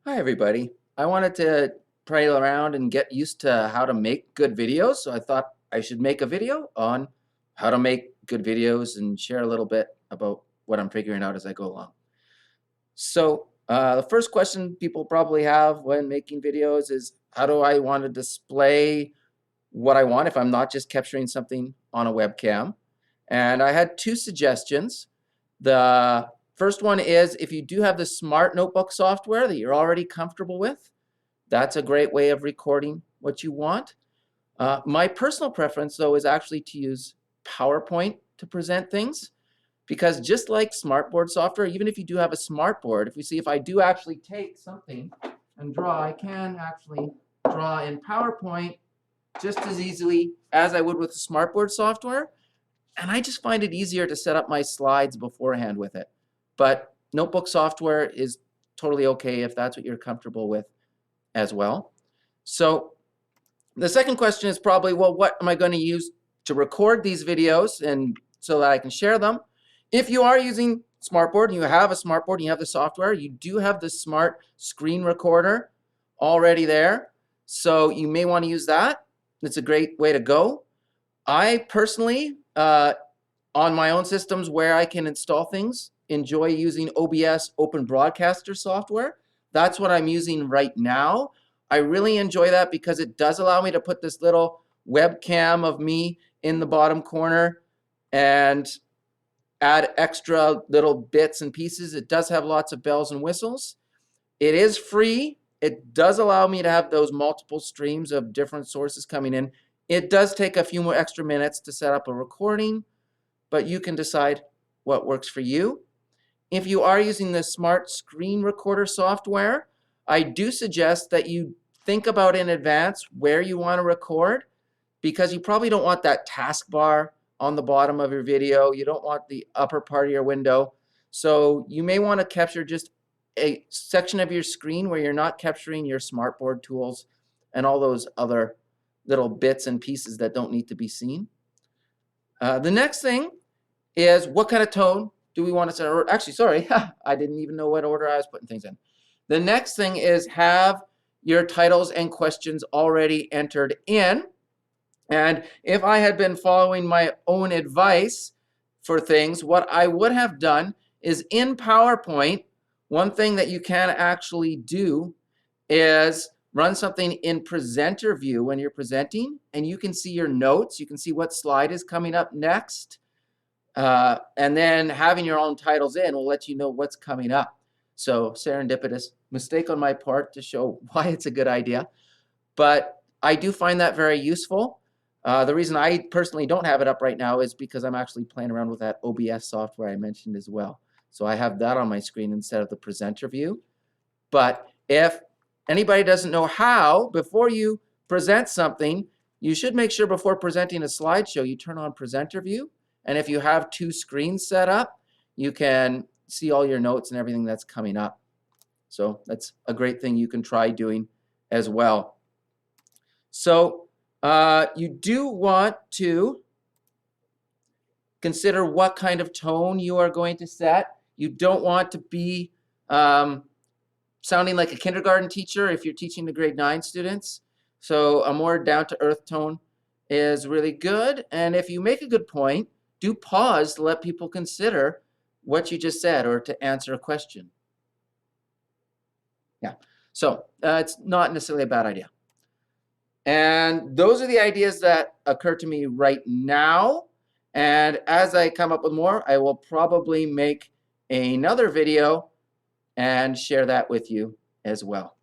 Hi, everybody. I wanted to play around and get used to how to make good videos, so I thought I should make a video on how to make good videos and share a little bit about what I'm figuring out as I go along. So, the first question people probably have when making videos is, how do I want to display what I want if I'm not just capturing something on a webcam? And I had two suggestions. The first one is, if you do have the smart notebook software that you're already comfortable with, that's a great way of recording what you want. My personal preference, though, is actually to use PowerPoint to present things, because just like smartboard software, even if you do have a smartboard, if I do actually take something and draw, I can actually draw in PowerPoint just as easily as I would with the smartboard software. And I just find it easier to set up my slides beforehand with it. But notebook software is totally okay if that's what you're comfortable with as well. So the second question is probably, well, what am I going to use to record these videos and so that I can share them? If you are using smartboard and you have a smartboard and you have the software, you do have the smart screen recorder already there. So you may want to use that. It's a great way to go. I personally, on my own systems where I can install things, enjoy using OBS Open Broadcaster software. That's what I'm using right now. I really enjoy that because it does allow me to put this little webcam of me in the bottom corner and add extra little bits and pieces. It does have lots of bells and whistles. It is free. It does allow me to have those multiple streams of different sources coming in. It does take a few more extra minutes to set up a recording, but you can decide what works for you. If you are using the smart screen recorder software, I do suggest that you think about in advance where you want to record, because you probably don't want that taskbar on the bottom of your video. You don't want the upper part of your window. So you may want to capture just a section of your screen where you're not capturing your smartboard tools and all those other little bits and pieces that don't need to be seen. The next thing is, what kind of tone do we want to set? Or actually, sorry, I didn't even know what order I was putting things in. The next thing is, have your titles and questions already entered in. And if I had been following my own advice for things, what I would have done is, in PowerPoint, one thing that you can actually do is run something in presenter view when you're presenting, and you can see your notes. You can see what slide is coming up next. And then having your own titles in will let you know what's coming up. So serendipitous mistake on my part to show why it's a good idea. But I do find that very useful. The reason I personally don't have it up right now is because I'm actually playing around with that OBS software I mentioned as well. So I have that on my screen instead of the presenter view. But if anybody doesn't know how, before you present something, you should make sure before presenting a slideshow, you turn on presenter view. And if you have two screens set up, you can see all your notes and everything that's coming up. So that's a great thing you can try doing as well. So you do want to consider what kind of tone you are going to set. You don't want to be sounding like a kindergarten teacher if you're teaching the grade 9 students. So a more down-to-earth tone is really good. And if you make a good point, do pause to let people consider what you just said or to answer a question. Yeah, so it's not necessarily a bad idea. And those are the ideas that occur to me right now. And as I come up with more, I will probably make another video and share that with you as well.